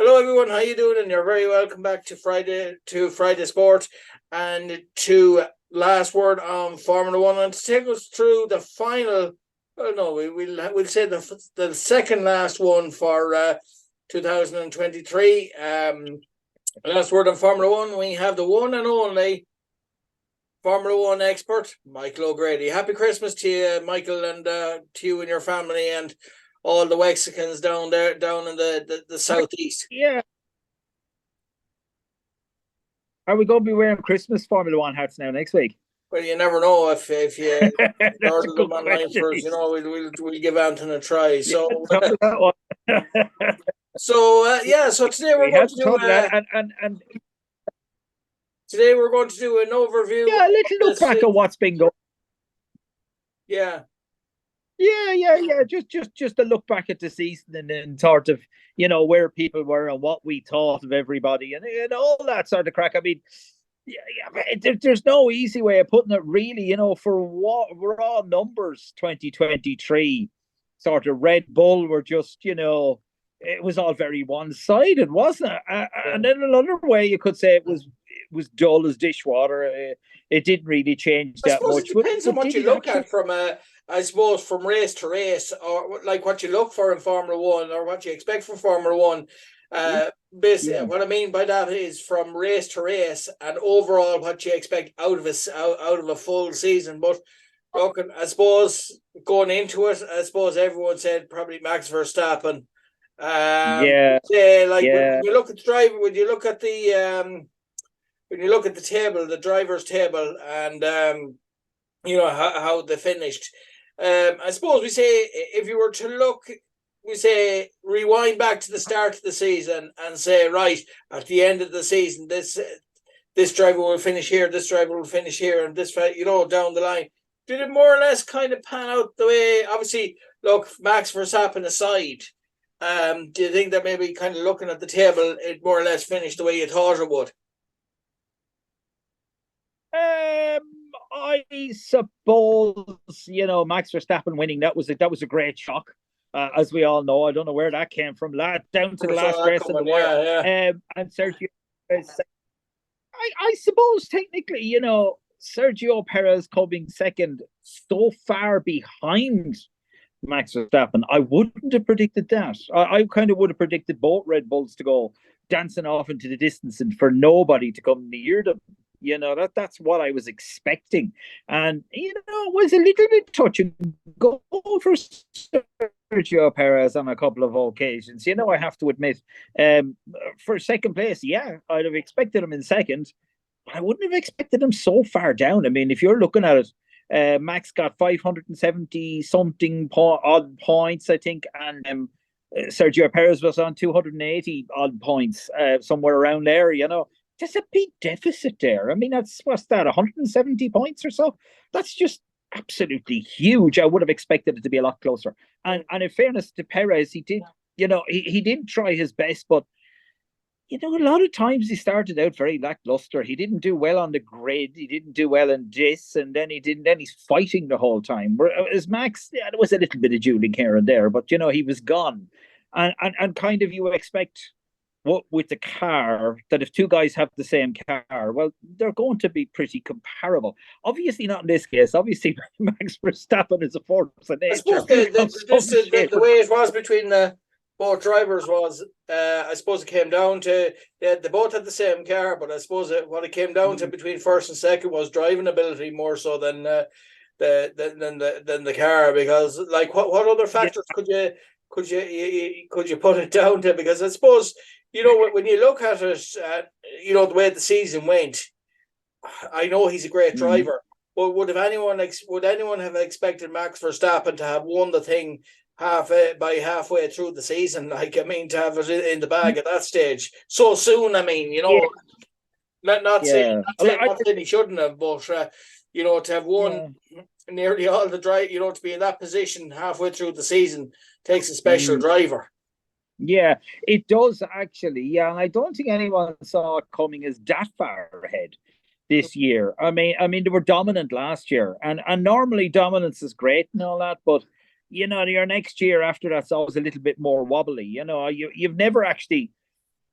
Hello everyone, how you doing? And you're very welcome back to Friday Sport and to last word on Formula One. And to take us through the final, well, no, we'll say the second last one for 2023. Last word on Formula One. We have the one and only Formula One expert, Michael O'Grady. Happy Christmas to you, Michael, and to you and your family, and all the Mexicans down there, down in the southeast. Yeah. Are we going to be wearing Christmas Formula One hats now next week? Well, you never know if you That's a order them good online question. first. We'll give Anton a try. Yeah, So thought of that one. yeah. So today we're We going hadn't to do thought of that, and today we're going to do an overview yeah, a of little look this. back at what's been going. Yeah. Yeah. Just a look back at the season and sort of where people were and what we thought of everybody and all that sort of crack. I mean, there's no easy way of putting it, really. For what raw numbers, 2023, sort of Red Bull were just, it was all very one-sided, wasn't it? And then another way you could say it was dull as dishwater. It didn't really change I that suppose much. it depends on what Did you it look actually? at I suppose from race to race, or like what you look for in Formula One, or what you expect from Formula One. Basically, Yeah. what I mean by that is from race to race, and overall what you expect out of a full season. But look, I suppose going into it, I suppose everyone said probably Max Verstappen. Yeah, Yeah, like when yeah, you look at the driver, when you look at the table, the drivers' table, and how they finished. I suppose we say if you were to look, we say rewind back to the start of the season and say, right, at the end of the season, this driver will finish here, this driver will finish here, and this down the line. Did it more or less kind of pan out the way? Obviously, look, Max Verstappen aside, do you think that maybe kind of looking at the table, it more or less finished the way you thought it would? I suppose Max Verstappen winning, that was a great shock, as we all know. I don't know where that came from. Down to the I saw last that race in the coming. wire. Yeah, yeah. And Sergio Perez, I suppose technically, Sergio Perez coming second, so far behind Max Verstappen. I wouldn't have predicted that. I kind of would have predicted both Red Bulls to go dancing off into the distance and for nobody to come near them. That's what I was expecting. And, it was a little bit touch and go for Sergio Perez on a couple of occasions. I have to admit, for second place, yeah, I'd have expected him in second. I wouldn't have expected him so far down. I mean, if you're looking at it, Max got 570 something odd points, I think, and Sergio Perez was on 280 odd points, somewhere around there. There's a big deficit there. I mean, what's that, 170 points or so? That's just absolutely huge. I would have expected it to be a lot closer. And in fairness to Perez, he did, he did try his best, but a lot of times he started out very lackluster. He didn't do well on the grid. He didn't do well in this, and then he didn't. Then he's fighting the whole time. Whereas Max, yeah, there was a little bit of dueling here and there, but he was gone. And kind of you expect what with the car that if two guys have the same car, well, they're going to be pretty comparable. Obviously, not in this case. Obviously, Max Verstappen is a force of I nature suppose of some shape. the way it was between the both drivers was, I suppose it came down to they both had the same car, but I suppose what it came down to between first and second was driving ability more so than the car. Because like what other Yeah, factors could you put it down to? Because I suppose when you look at it, the way the season went. I know he's a great mm, driver, but would anyone have expected Max Verstappen to have won the thing halfway through the season? Like, I mean, to have it in the bag at that stage so soon. I mean, yeah, not saying yeah. he shouldn't have, but to have won Yeah. nearly all the drive, to be in that position halfway through the season takes a special Mm. driver. Yeah, it does actually. Yeah, and I don't think anyone saw it coming as that far ahead this year. I mean, they were dominant last year, and normally dominance is great and all that, but your next year after that's always a little bit more wobbly. You've never actually.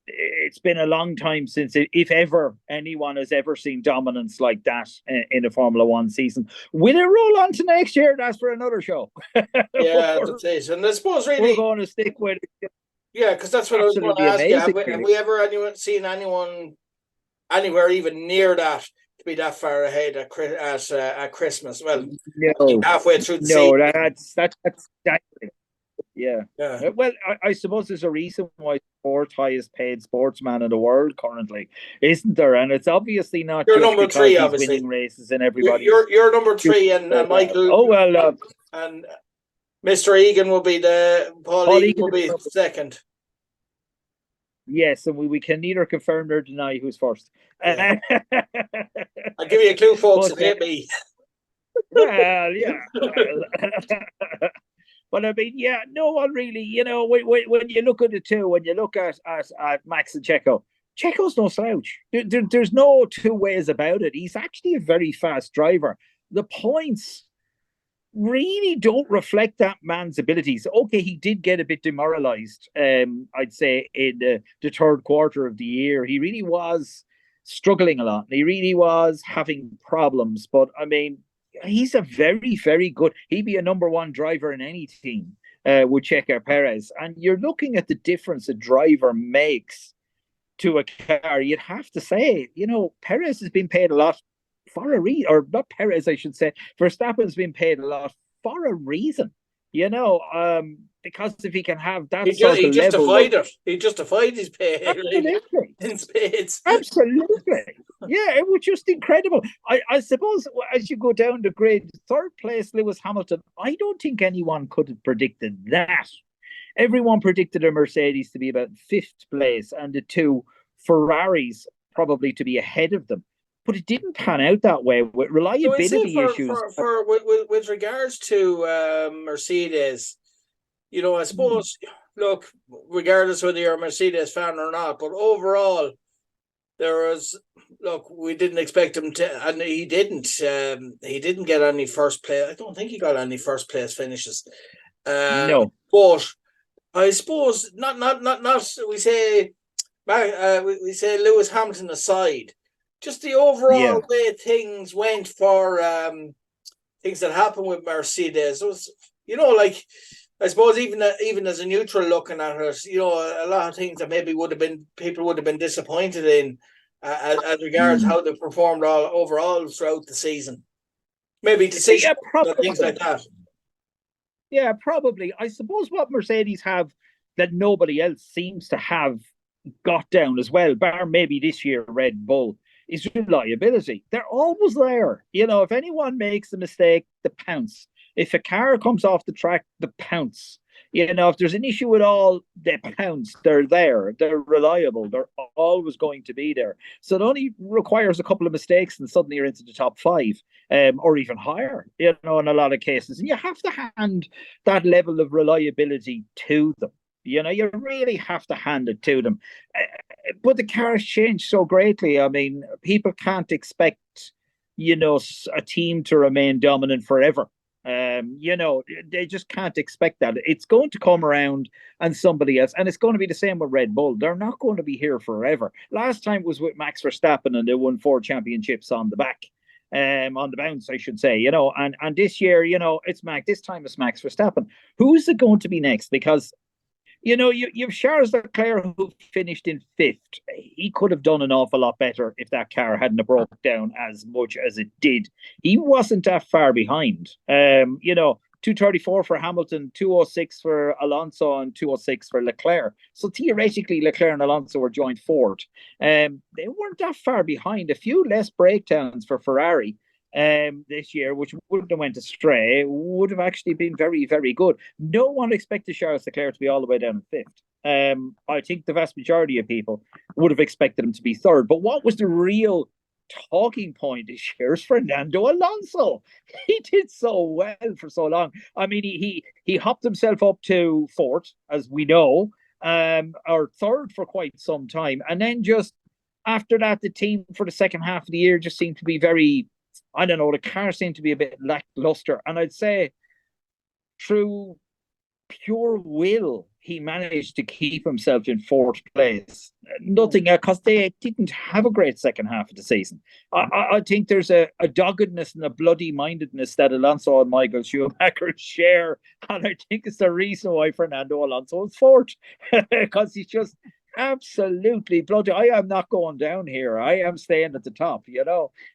it's been a long time since, if ever, anyone has ever seen dominance like that in a Formula One season. Will it roll on to next year? That's for another show. Yeah, that's it. And I suppose We're really, going to stick with it. yeah, because that's what I was going to Absolutely ask you. amazing, Have really. we ever seen anyone anywhere even near that to be that far ahead at Christmas? Well, No, halfway through the no, season. that's exactly. Yeah. Yeah. Well, I suppose there's a reason why fourth highest paid sportsman in the world currently, isn't there? And it's obviously not You're just number because three, he's obviously. winning races and everybody. You're number three, and Michael. Oh well, and Mr. Egan will be Paul Egan will be second. Yes, and we can neither confirm nor deny who's first. Yeah. I'll give you a clue, folks. It ain't me. Well, yeah. But I mean, yeah, no one really, when you look at the two, when you look at Max and Checo's no slouch. There's no two ways about it. He's actually a very fast driver. The points really don't reflect that man's abilities. Okay, he did get a bit demoralized, I'd say, in the third quarter of the year. He really was struggling a lot. He really was having problems. But I mean, he's a very, very good. He'd be a number one driver in any team with Checo Perez. And you're looking at the difference a driver makes to a car. You'd have to say, Perez has been paid a lot for a reason, or not Perez, I should say. Verstappen's been paid a lot for a reason, because if he can have that he justified it. He justified his pay. Absolutely. In spades. Absolutely. Yeah, it was just incredible. I suppose as you go down the grid, third place, Lewis Hamilton, I don't think anyone could have predicted that. Everyone predicted a Mercedes to be about fifth place and the two Ferraris probably to be ahead of them. But it didn't pan out that way with reliability issues. With regards to Mercedes, I suppose, look, regardless whether you're a Mercedes fan or not, but overall, we didn't expect him to, and he didn't. He didn't get any first place. I don't think he got any first place finishes. No, but I suppose not. We say Lewis Hamilton aside, just the overall way things went for things that happened with Mercedes. It was, I suppose even as a neutral looking at it, a lot of things that maybe people would have been disappointed in as regards how they performed overall throughout the season. Maybe decisions, things like that. Yeah, probably. I suppose what Mercedes have that nobody else seems to have got down as well, bar maybe this year Red Bull, is reliability. They're always there. If anyone makes a mistake, the pounce. If a car comes off the track, the pounce. If there's an issue at all, they pounce. They're there. They're reliable. They're always going to be there. So it only requires a couple of mistakes and suddenly you're into the top five, or even higher, in a lot of cases. And you have to hand that level of reliability to them. You really have to hand it to them. But the cars changed so greatly. I mean, people can't expect, a team to remain dominant forever. They just can't expect that. It's going to come around and somebody else, and it's going to be the same with Red Bull. They're not going to be here forever. Last time was with Max Verstappen, and they won 4 championships on the back, on the bounce, I should say. And this year, this time it's Max Verstappen. Who's it going to be next? Because you've Charles Leclerc, who finished in 5th. He could have done an awful lot better if that car hadn't broke down as much as it did. He wasn't that far behind. 234 for Hamilton, 206 for Alonso, and 206 for Leclerc. So theoretically, Leclerc and Alonso were joint fourth. They weren't that far behind. A few less breakdowns for Ferrari this year, which wouldn't have went astray, would have actually been very, very good. No one expected Charles Leclerc to be all the way down in 5th. I think the vast majority of people would have expected him to be 3rd. But what was the real talking point this year is Fernando Alonso. He did so well for so long. I mean, he hopped himself up to 4th, as we know, or 3rd for quite some time. And then just after that, the team for the second half of the year just seemed to be very, I don't know, the car seemed to be a bit lackluster. And I'd say through pure will, he managed to keep himself in fourth place. Nothing, because they didn't have a great second half of the season. I think there's a doggedness and a bloody mindedness that Alonso and Michael Schumacher share, and I think it's the reason why Fernando Alonso is fourth, because he's just absolutely bloody. I am not going down here. I am staying at the top,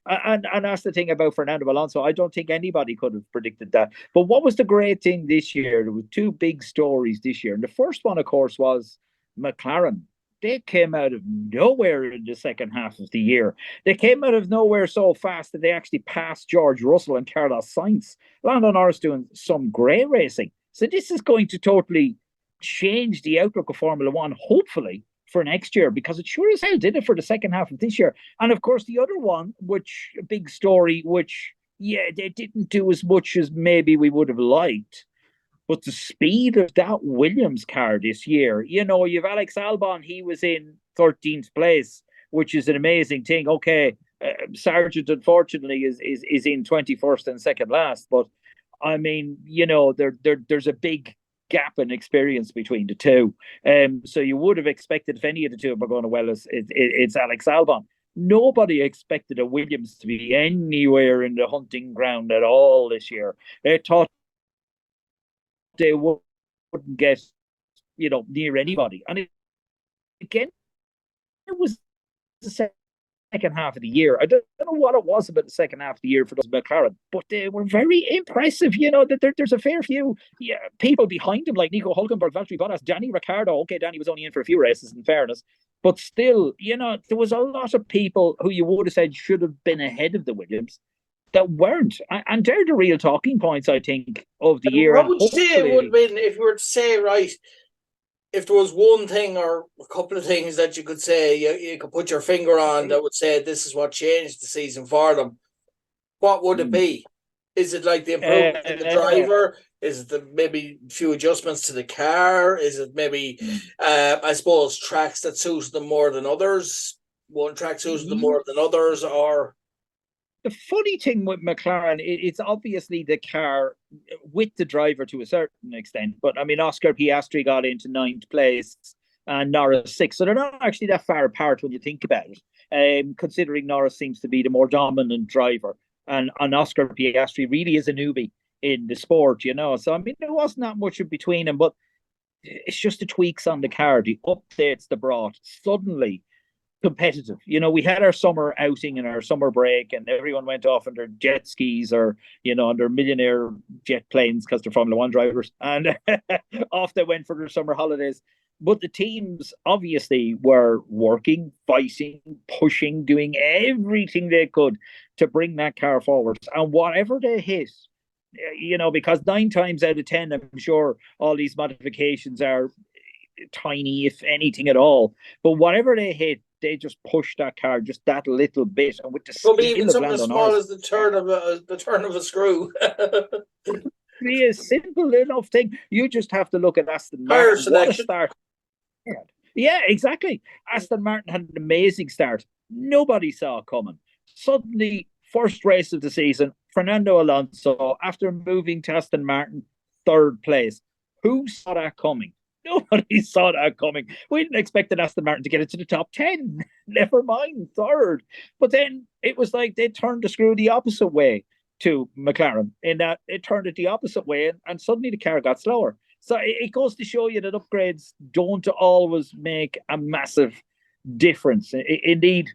And that's the thing about Fernando Alonso. I don't think anybody could have predicted that. But what was the great thing this year? There were two big stories this year. And the first one, of course, was McLaren. They came out of nowhere in the second half of the year. They came out of nowhere so fast that they actually passed George Russell and Carlos Sainz. Lando Norris doing some great racing. So this is going to totally change the outlook of Formula One, hopefully, for next year, because it sure as hell did it for the second half of this year. And of course, the other one, which a big story, which, yeah, they didn't do as much as maybe we would have liked, but the speed of that Williams car this year, you've Alex Albon, he was in 13th place, which is an amazing thing. Okay, Sargent, unfortunately, is in 21st and second last, but I mean, there's a big gap in experience between the two. So you would have expected, if any of the two were going well, it's Alex Albon. Nobody expected a Williams to be anywhere in the hunting ground at all this year. They thought they wouldn't get, near anybody. And again, it was the second half of the year. I don't know what it was about the second half of the year for those McLaren, but they were very impressive. That there's a fair few people behind him, like Nico Hulkenberg, Valtteri Bottas, Danny Ricciardo. Okay, Danny was only in for a few races, in fairness, but still, there was a lot of people who you would have said should have been ahead of the Williams that weren't, and they're the real talking points, I think, of the year. What would you say it would have been if you were to say, right, if there was one thing or a couple of things that you could say, you could put your finger on that would say this is what changed the season for them, what would it be? Is it like the improvement in the driver? Is it maybe a few adjustments to the car? Is it maybe, I suppose, tracks that suit them more than others? One track suits them more than others, or... The funny thing with McLaren, it's obviously the car with the driver to a certain extent. But I mean, Oscar Piastri got into 9th place and Norris 6th. So they're not actually that far apart when you think about it, considering Norris seems to be the more dominant driver. And Oscar Piastri really is a newbie in the sport, So, I mean, there wasn't that much in between them, but it's just the tweaks on the car, the updates they brought. Suddenly, competitive. We had our summer outing and our summer break, and everyone went off on their jet skis or, on their millionaire jet planes because they're Formula One drivers, and off they went for their summer holidays. But the teams obviously were working, fighting, pushing, doing everything they could to bring that car forward. And whatever they hit, because 9 times out of 10, I'm sure all these modifications are tiny, if anything at all. But whatever they hit, they just push that car just that little bit, and with the skill even of something Lando as small Norris, as the turn of a screw. be a simple enough thing. You just have to look at Aston Tire Martin. selection. What a start! Yeah, exactly. Aston Martin had an amazing start. Nobody saw it coming. Suddenly, first race of the season, Fernando Alonso, after moving to Aston Martin, 3rd place. Who saw that coming? Nobody saw that coming. We didn't expect Aston Martin to get into the top 10. Never mind 3rd. But then it was like they turned the screw the opposite way to McLaren, in that it turned it the opposite way, and suddenly the car got slower. So it goes to show you that upgrades don't always make a massive difference. Indeed,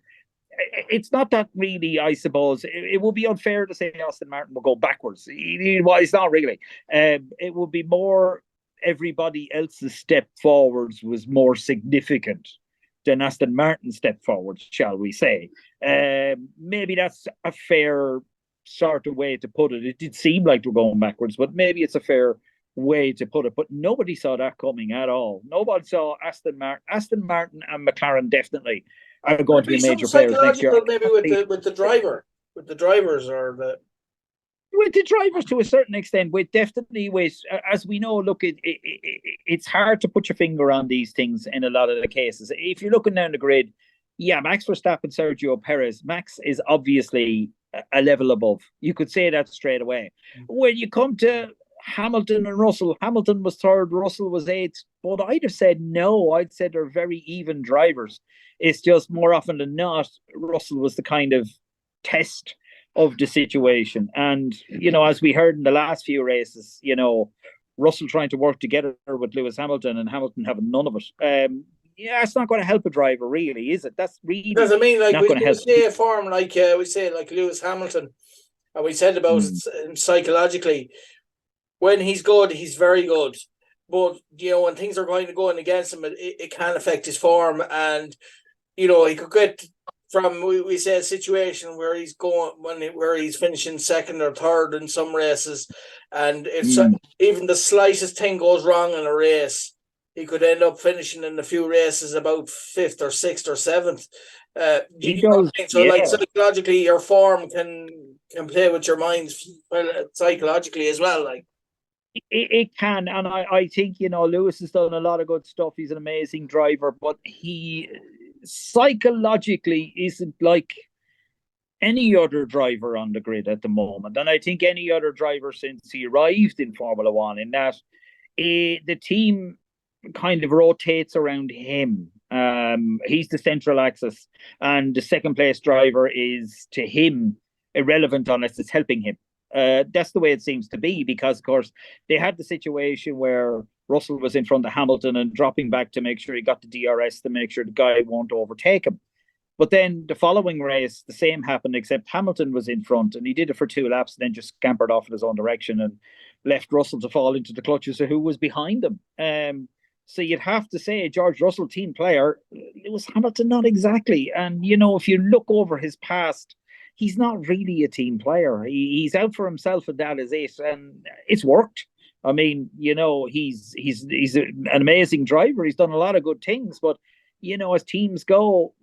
it's not that really, I suppose. It would be unfair to say Aston Martin will go backwards. Well, it's not really. It would be more everybody else's step forwards was more significant than Aston Martin's step forwards, shall we say. Maybe that's a fair sort of way to put it. It did seem like we're going backwards, but maybe it's a fair way to put it. But nobody saw that coming at all. Nobody saw Aston Martin and McLaren definitely are going to be major players next year. Maybe with the driver, with the drivers, or the... With the drivers to a certain extent, as we know, look, it's hard to put your finger on these things in a lot of the cases. If you're looking down the grid, Max Verstappen, Sergio Perez, Max is obviously a level above. You could say that straight away. When you come to Hamilton and Russell. Hamilton was third, Russell was eighth. But I'd have said no. I'd said they're very even drivers. It's just more often than not, Russell was the kind of test of the situation. And, as we heard in the last few races, Russell trying to work together with Lewis Hamilton and Hamilton having none of it. It's not going to help a driver, really, is it? That's really Because I mean, like not going to we help. say a form like we say like Lewis Hamilton, and we said about it psychologically. When he's good, he's very good. But when things are going to go in against him, it can affect his form, and he could get from we say a situation where he's going where he's finishing second or third in some races, and if even the slightest thing goes wrong in a race, he could end up finishing in a few races about fifth or sixth or seventh. He goes, so like psychologically, your form can play with your mind psychologically as well. Like it can, and I think Lewis has done a lot of good stuff. He's an amazing driver, but he psychologically isn't like any other driver on the grid at the moment. And I think any other driver since he arrived in Formula One, in that the team kind of rotates around him. He's the central axis, and the second place driver is to him irrelevant unless it's helping him. That's the way it seems to be, because, of course, they had the situation where Russell was in front of Hamilton and dropping back to make sure he got the DRS to make sure the guy won't overtake him. But then the following race, the same happened, except Hamilton was in front and he did it for 2 laps and then just scampered off in his own direction and left Russell to fall into the clutches of who was behind him. So you'd have to say, George Russell, team player, Lewis Hamilton, not exactly. And, if you look over his past, he's not really a team player. He's out for himself, and that is it. And it's worked. I mean, he's an amazing driver. He's done a lot of good things, but as teams go,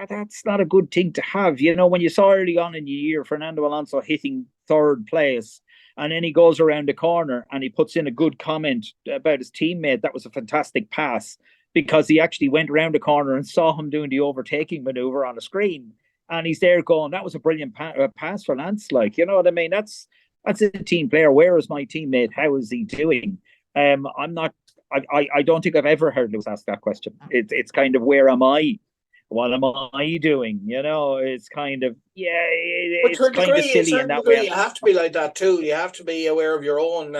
that's not a good thing to have. When you saw early on in the year Fernando Alonso hitting third place, and then he goes around the corner and he puts in a good comment about his teammate, that was a fantastic pass, because he actually went around the corner and saw him doing the overtaking maneuver on the screen. And he's there going, that was a brilliant pass for Lance. Like, you know what I mean? That's a team player. Where is my teammate? How is he doing? I don't think I've ever heard Lewis ask that question. It's kind of, where am I? What am I doing? It's kind of, it's kind of silly in that way. You have to be like that too. You have to be aware of your own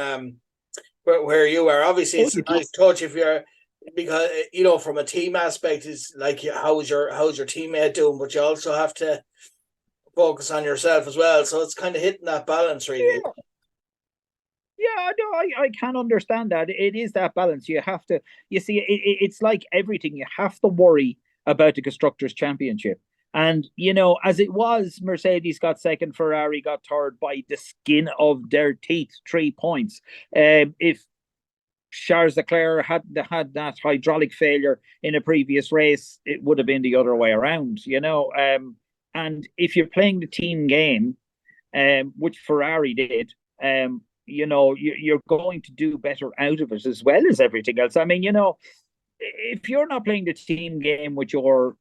where you are. Obviously, it's a nice touch if you're, because from a team aspect, it's like how's your teammate doing, but you also have to focus on yourself as well. So it's kind of hitting that balance, really. Yeah, no, I can understand that. It is that balance. You have to, it's like everything. You have to worry about the Constructors' Championship. And, as it was, Mercedes got second, Ferrari got third by the skin of their teeth, 3 points. If Charles Leclerc had that hydraulic failure in a previous race, it would have been the other way around, and if you're playing the team game, which Ferrari did, you're going to do better out of it as well as everything else. I mean, if you're not playing the team game with your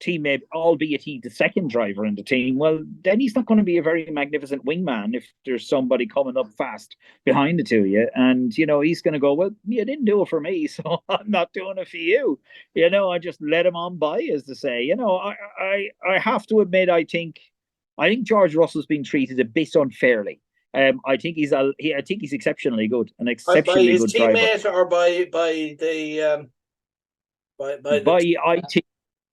teammate, albeit he's the second driver in the team, well, then he's not going to be a very magnificent wingman if there's somebody coming up fast behind the two of you. And, he's going to go, well, you didn't do it for me, so I'm not doing it for you. I just let him on by, as to say. I have to admit, I think George Russell's been treated a bit unfairly. I think he's exceptionally good, an exceptionally good driver. By his teammate or by the I think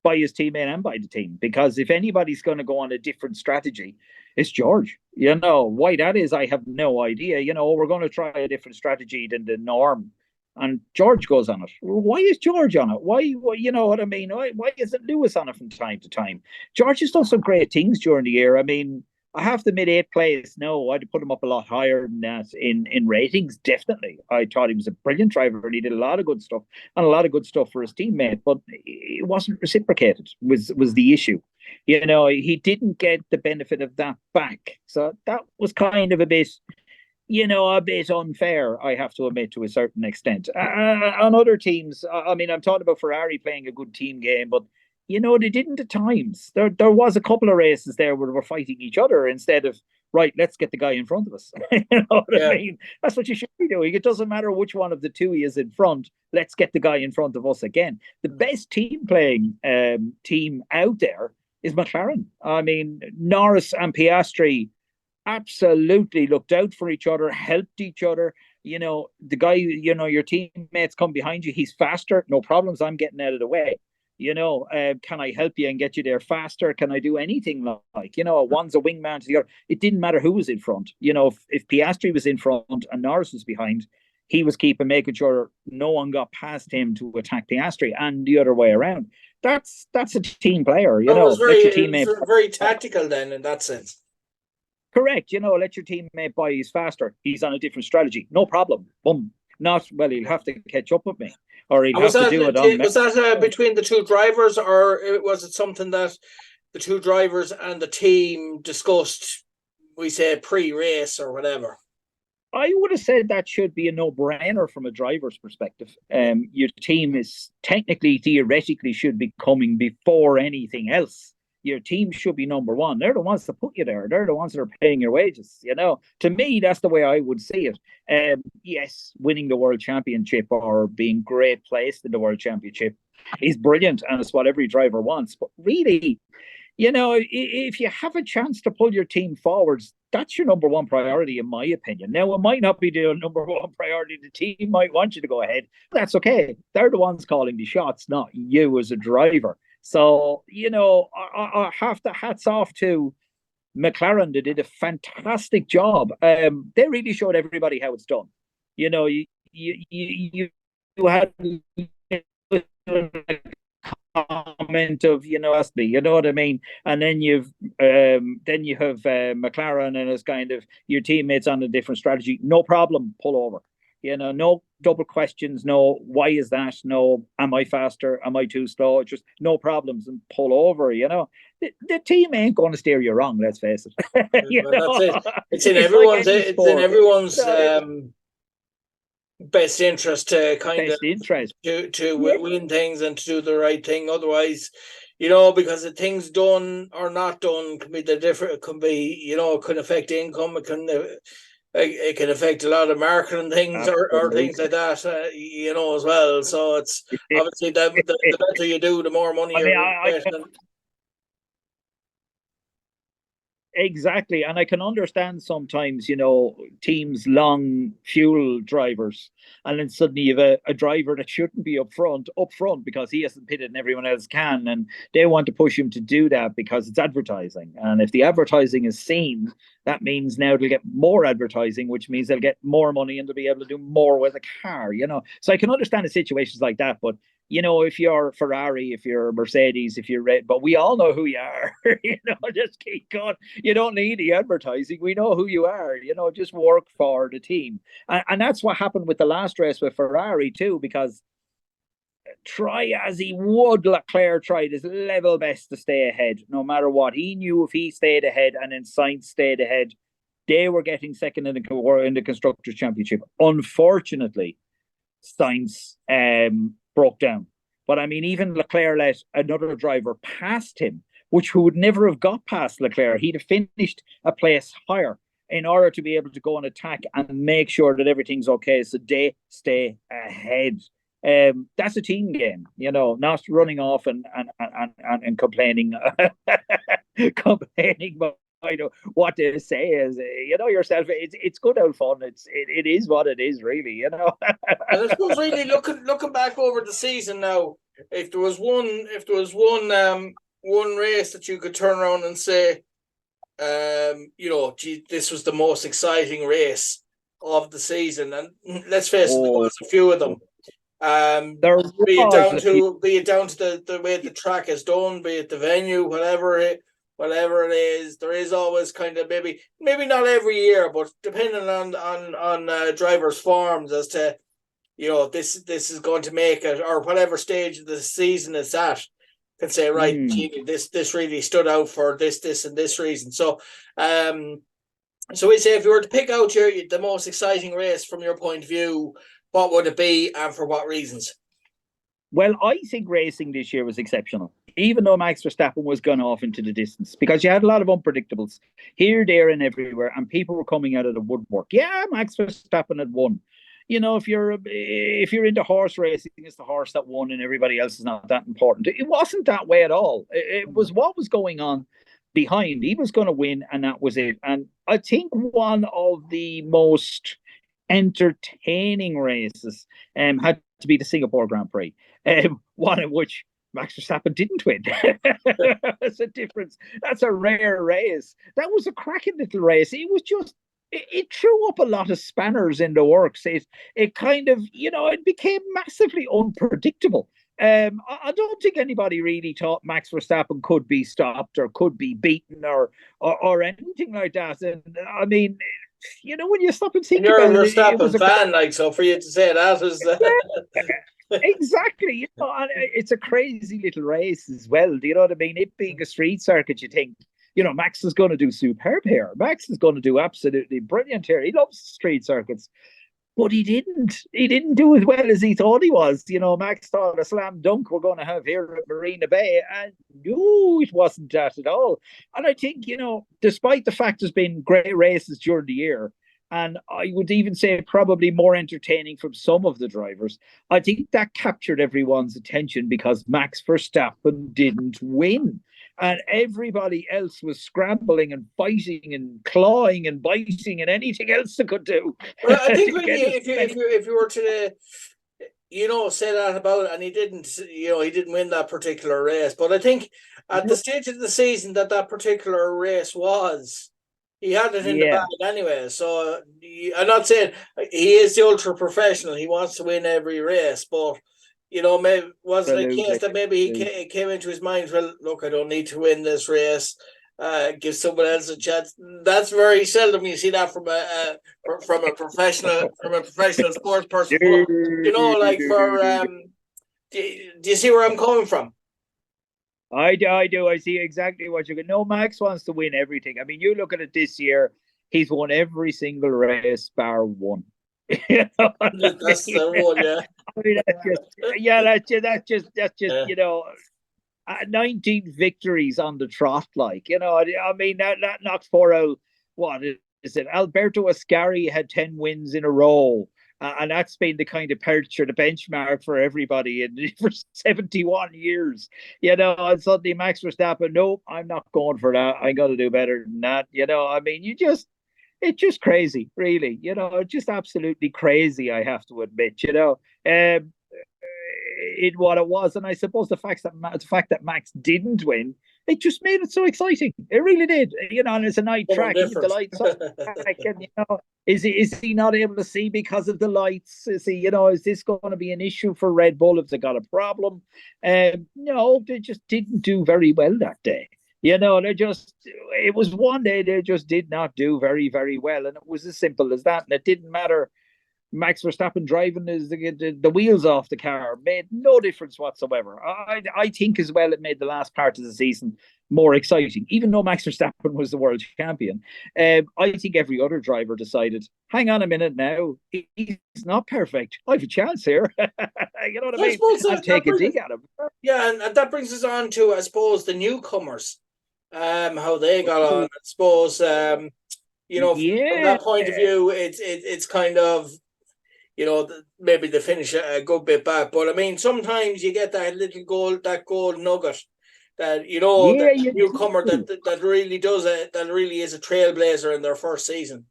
by his teammate and by the team, because if anybody's going to go on a different strategy, it's George. Why that is, I have no idea. We're going to try a different strategy than the norm, and George goes on it. Why is George on it? Why you know what I mean? Why isn't Lewis on it from time to time? George has done some great things during the year. I mean, I have to admit, 8th place. No, I'd put him up a lot higher than that in ratings. Definitely, I thought he was a brilliant driver and he did a lot of good stuff and a lot of good stuff for his teammate. But it wasn't reciprocated. Was the issue? He didn't get the benefit of that back. So that was kind of a bit unfair, I have to admit, to a certain extent. On other teams, I mean, I'm talking about Ferrari playing a good team game, but they didn't at times. There was a couple of races there where they were fighting each other instead of right, let's get the guy in front of us. You know what Yeah. I mean? That's what you should be doing. It doesn't matter which one of the two he is in front. Let's get the guy in front of us again. The best team playing team out there is McLaren. I mean, Norris and Piastri absolutely looked out for each other, helped each other. You know, the guy, you know, your teammates come behind you. He's faster. No problems. I'm getting out of the way. You know, can I help you and get you there faster? Can I do anything like, you know, one's a wingman to the other? It didn't matter who was in front. You know, if Piastri was in front and Norris was behind, he was making sure no one got past him to attack Piastri, and the other way around. That's a team player, you know. Let your teammate. It was very tactical then in that sense. Correct, you know, let your teammate buy he's faster. He's on a different strategy. No problem. Boom. Not, well, he'll have to catch up with me. Or he'll have to do it on. Was that between the two drivers, or was it something that the two drivers and the team discussed, we say, pre-race or whatever? I would have said that should be a no-brainer from a driver's perspective. Your team is technically, theoretically, should be coming before anything else. Your team should be number one. They're the ones that put you there. They're the ones that are paying your wages. You know, to me, that's the way I would see it. Yes, winning the world championship or being great placed in the world championship is brilliant, and it's what every driver wants. But really, you know, if you have a chance to pull your team forwards, that's your number one priority, in my opinion. Now, it might not be the number one priority. The team might want you to go ahead. That's okay. They're the ones calling the shots, not you as a driver. So, you know, I have to hats off to McLaren. They did a fantastic job. They really showed everybody how it's done. You know, you had comment of, you know, you know what I mean, and then you have McLaren, and it's kind of your teammates on a different strategy. No problem, pull over. You know, no double questions. No, why is that? No, am I faster? Am I too slow? Just no problems and pull over. You know, the team ain't going to steer you wrong. Let's face it. You know? That's it. It's in everyone's. Like it's in everyone's. Best interest to win things and to do the right thing. Otherwise, you know, because the things done or not done can be different. It can be, you know, it can affect income. It can affect a lot of marketing things or things like that, you know, as well. So it's obviously the better you do, the more money you're getting. Exactly. And I can understand sometimes, you know, teams long fuel drivers, and then suddenly you have a driver that shouldn't be up front because he hasn't pitted and everyone else can, and they want to push him to do that because it's advertising. And if the advertising is seen, that means now they'll get more advertising, which means they'll get more money and they'll be able to do more with a car, you know. So I can understand the situations like that, but you know, if you're Ferrari, if you're Mercedes, if you're Red, but we all know who you are. You know, just keep going. You don't need the advertising. We know who you are. You know, just work for the team. And that's what happened with the last race with Ferrari too, because try as he would, Leclerc tried his level best to stay ahead, no matter what. He knew if he stayed ahead and then Sainz stayed ahead, they were getting second in the Constructors' Championship. Unfortunately, Sainz broke down. But I mean, even Leclerc let another driver past him, which would never have got past Leclerc. He'd have finished a place higher in order to be able to go and attack and make sure that everything's okay. So they stay ahead. That's a team game, you know, not running off and complaining, complaining about, you know, what they say is, you know, yourself. It's good old fun. It is what it is, really, you know. And I suppose really looking back over the season now, if there was one race that you could turn around and say, you know, gee, this was the most exciting race of the season, and let's face it, there was a few of them. Be it down to the way the track is done, be it the venue, whatever it is, there is always kind of maybe not every year, but depending on drivers' forms as to, you know, this is going to make it, or whatever stage of the season it's at, can say, right, gee, this really stood out for this and this reason. So we say, if you were to pick out the most exciting race from your point of view, what would it be and for what reasons? Well, I think racing this year was exceptional. even though Max Verstappen was gone off into the distance, because you had a lot of unpredictables here, there, and everywhere, and people were coming out of the woodwork. Yeah, Max Verstappen had won. If you're into horse racing, it's the horse that won, and everybody else is not that important. It wasn't that way at all. It was what was going on behind. He was going to win, and that was it. And I think one of the most entertaining races had to be the Singapore Grand Prix, one of which Max Verstappen didn't win. That's a difference. That's a rare race. That was a cracking little race. It was just, it threw up a lot of spanners in the works. It kind of, it became massively unpredictable. I don't think anybody really thought Max Verstappen could be stopped or could be beaten or anything like that. And I mean, when you stop and think you're about a it, it was Verstappen fan, like, so for you to say that is exactly. And it's a crazy little race as well. Do you know what I mean? It being a street circuit, you think, Max is going to do superb here. Max is going to do absolutely brilliant here. He loves street circuits. But he didn't. He didn't do as well as he thought he was. Max thought a slam dunk we're going to have here at Marina Bay, and no, it wasn't that at all. And I think, despite the fact there's been great races during the year, and I would even say probably more entertaining from some of the drivers, I think that captured everyone's attention because Max Verstappen didn't win. And everybody else was scrambling and fighting and clawing and biting and anything else they could do. Well, I think if you were to say that about it, and he didn't win that particular race, but I think at the stage of the season that particular race was, he had it in the bag anyway. So I'm not saying he is the ultra professional. He wants to win every race, but maybe wasn't a case that maybe he came into his mind. Well, look, I don't need to win this race. Give someone else a chance. That's very seldom you see that from a professional sports person. But, like do you see where I'm coming from? I do. I see exactly what you're going. No, Max wants to win everything. I mean, you look at it this year. He's won every single race bar one. That's the one, yeah. I mean, that's just 19 victories on the trot, like, I mean, that knocks for out, what is it? Alberto Ascari had 10 wins in a row. And that's been the kind of picture, the benchmark for everybody for 71 years, and suddenly Max Verstappen, no, I'm not going for that. I got to do better than that. I mean, it's just crazy, really. Just absolutely crazy, I have to admit, in what it was. And I suppose the fact that Max didn't win, it just made it so exciting. It really did. And it's a night track. The lights on track, and is he not able to see because of the lights? Is he, is this going to be an issue for Red Bull if they got a problem? No, they just didn't do very well that day. It was one day they just did not do very, very well. And it was as simple as that. And it didn't matter. Max Verstappen driving the wheels off the car made no difference whatsoever. I think as well it made the last part of the season more exciting, even though Max Verstappen was the world champion. I think every other driver decided, hang on a minute now, he's not perfect. I have a chance here. You know what I mean? And take a dig at him. Yeah, and that brings us on to, I suppose, the newcomers, how they got on. I suppose, from that point of view, it's kind of, maybe they finish a good bit back. But I mean, sometimes you get that little gold nugget that, that newcomer that really does it, that really is a trailblazer in their first season.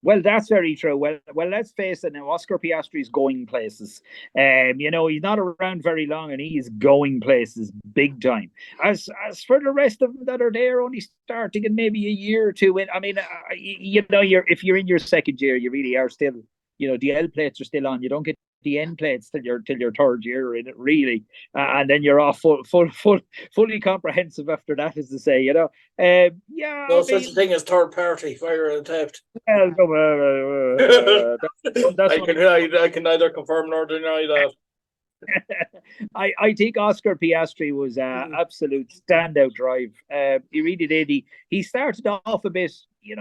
Well, that's very true. Well, let's face it now, Oscar Piastri's going places. He's not around very long and he's going places big time. As for the rest of them that are there, only starting in maybe a year or two in, I mean, if you're in your second year, you really are still, the L plates are still on. You don't get the N plates till your third year in it, really, and then you're off fully comprehensive after that, as to say, no such thing as third party fire and theft. I can neither confirm nor deny that. I think Oscar Piastri was an absolute standout drive. He really did. He started off a bit,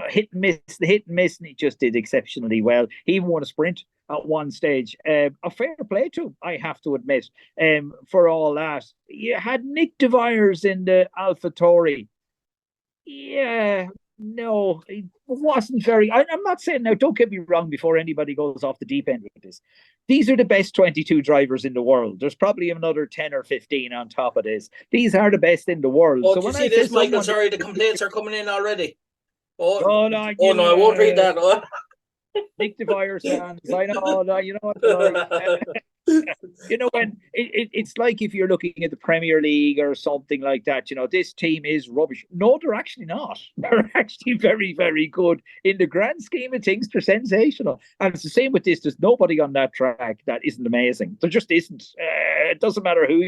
hit and miss, and he just did exceptionally well. He even won a sprint at one stage. A fair play to him, I have to admit, for all that. You had Nick de Vries in the AlphaTauri. Yeah, no, it wasn't very. I'm not saying now, don't get me wrong before anybody goes off the deep end with this. These are the best 22 drivers in the world. There's probably another 10 or 15 on top of this. These are the best in the world. Oh, So do you when see I say this, Michael? someone, Sorry, the complaints are coming in already. oh no, Oh no, I won't read that. Oh. Nick de Vries fans, I know that. You know what they're like. You know, when it's like if you're looking at the Premier League or something like that, you know, this team is rubbish. No, they're actually not. They're actually very, very good. In the grand scheme of things, they're sensational. And it's the same with this. There's nobody on that track that isn't amazing. There just isn't. It doesn't matter who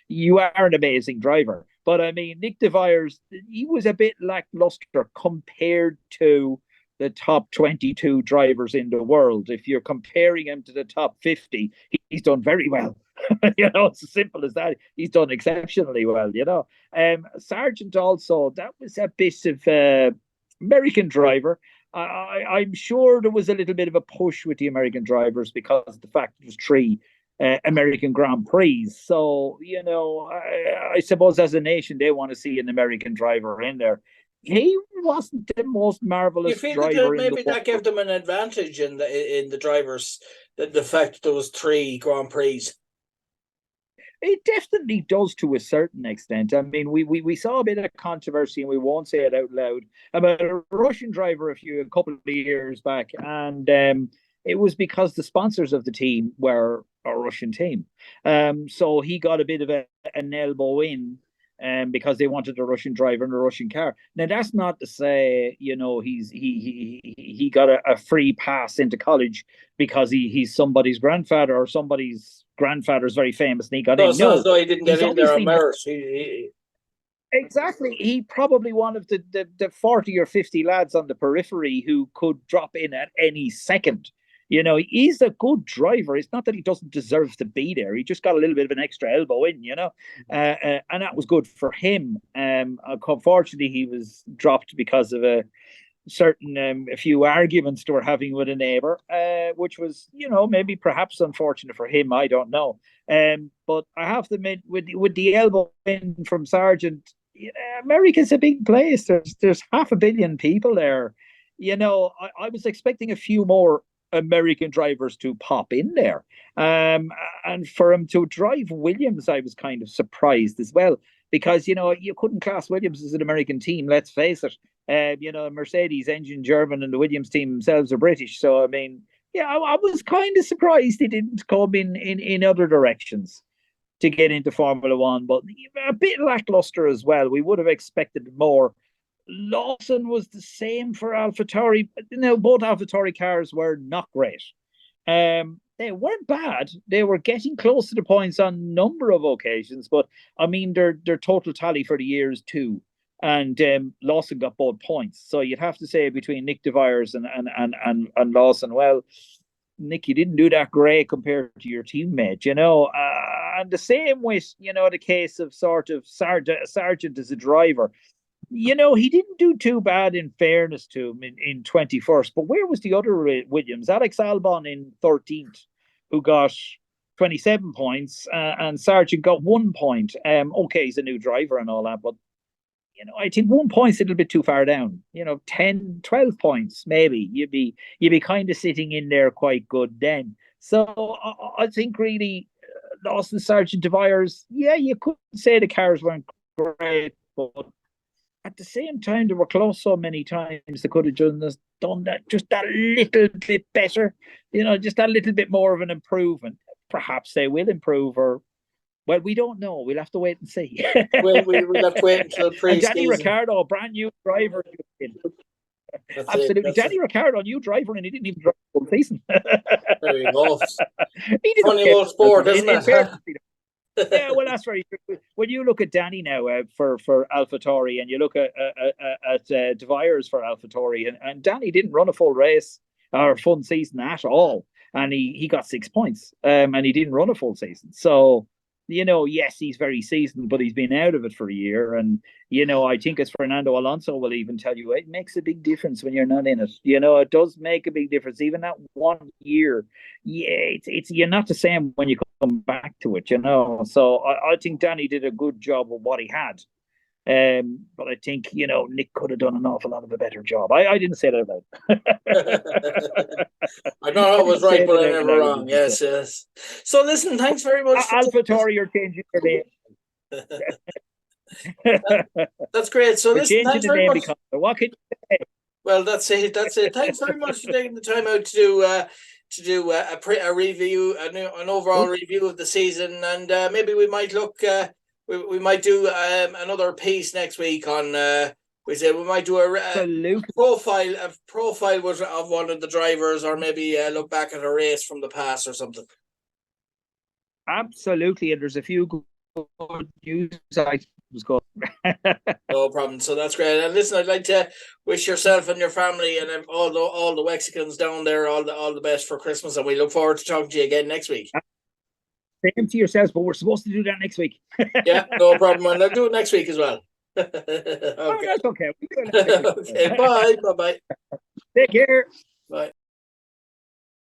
you are an amazing driver. But I mean, Nick de Vries, he was a bit lackluster compared to the top 22 drivers in the world. If you're comparing him to the top 50, he's done very well. You know, it's as simple as that. He's done exceptionally well, you know. Sargent also, that was a bit of American driver. I'm sure there was a little bit of a push with the American drivers because of the fact it was three American Grand Prix. So, you know, I suppose as a nation, they want to see an American driver in there. He wasn't the most marvelous you feel driver that maybe that gave them an advantage in the drivers, the fact that there was 3 Grand Prix. It definitely does to a certain extent. I mean, we saw a bit of controversy, and we won't say it out loud, about a Russian driver a couple of years back, and it was because the sponsors of the team were a Russian team. So he got a bit of an elbow in, because they wanted a Russian driver and a Russian car. Now that's not to say, you know, he got a free pass into college because he's somebody's grandfather, or somebody's grandfather's very famous and he got in. No, so he didn't get in there on merit. Exactly. He probably one of the 40 or 50 lads on the periphery who could drop in at any second. You know, he's a good driver. It's not that he doesn't deserve to be there. He just got a little bit of an extra elbow in, you know, and that was good for him. Unfortunately, he was dropped because of a few arguments they were having with a neighbour, which was, you know, maybe perhaps unfortunate for him. I don't know. But I have to admit, with the elbow in from Sargent, America's a big place. There's 500 million people there. You know, I was expecting a few more American drivers to pop in there. And for him to drive Williams, I was kind of surprised as well, because, you know, you couldn't class Williams as an American team, let's face it. You know, Mercedes engine German and the Williams team themselves are British. So, I mean, yeah, I was kind of surprised he didn't come in other directions to get into Formula One, but a bit lackluster as well. We would have expected more. Lawson was the same for AlphaTauri. You know, both AlphaTauri cars were not great. They weren't bad. They were getting close to the points on a number of occasions, but I mean, their total tally for the year is 2, and Lawson got both points. So you'd have to say between Nick de Vries and Lawson, well, Nick, you didn't do that great compared to your teammate, you know. And the same with, you know, the case of sort of Sargent as a driver. You know, he didn't do too bad, in fairness to him, in 21st. But where was the other Williams? Alex Albon in 13th, who got 27 points, and Sargent got 1 point. Okay, he's a new driver and all that, but, you know, I think 1 point's a little bit too far down. You know, 10, 12 points, maybe. You'd be kind of sitting in there quite good then. So I think really, Lawson, Sargent, de Vries, yeah, you could say the cars weren't great, but at the same time, they were close so many times. They could have done that just a little bit better, you know, just a little bit more of an improvement. Perhaps they will improve, or, well, we don't know. We'll have to wait and see. We'll have to wait until pre-season. Danny Ricciardo, brand new driver. Absolutely. Danny Ricciardo, new driver, and he didn't even drive the full season. There you go. He Funny old sport, isn't it? Yeah, well, that's very true. When you look at Danny now for AlphaTauri, and you look at de Vries for AlphaTauri, and Danny didn't run a full race or a full season at all, and he got 6 points, and he didn't run a full season. So, yes, he's very seasoned, but he's been out of it for a year. And, I think as Fernando Alonso will even tell you, it makes a big difference when you're not in it. It does make a big difference. Even that 1 year, yeah, it's you're not the same when you come back to it, So I think Danny did a good job of what he had. But I think, Nick could have done an awful lot of a better job. I didn't say that about. I'm not always right, but I'm never wrong. Yes, yes. So listen, thanks very much. AlphaTauri, you're changing your name. That's great. So listen, thanks very much. What can you say? Well, that's it. That's it. Thanks very much for taking the time out to do a review, an overall review of the season, and maybe we might look. We might do another piece next week on. We might do a profile of one of the drivers, or maybe look back at a race from the past or something. Absolutely, and there's a few good news items going. No problem. So that's great. And listen, I'd like to wish yourself and your family and all the Mexicans down there all the best for Christmas, and we look forward to talking to you again next week. Same to yourselves, but we're supposed to do that next week. Yeah, no problem. And I'll do it next week as well. Okay. Oh, that's okay. Okay, bye. Bye-bye. Take care. Bye.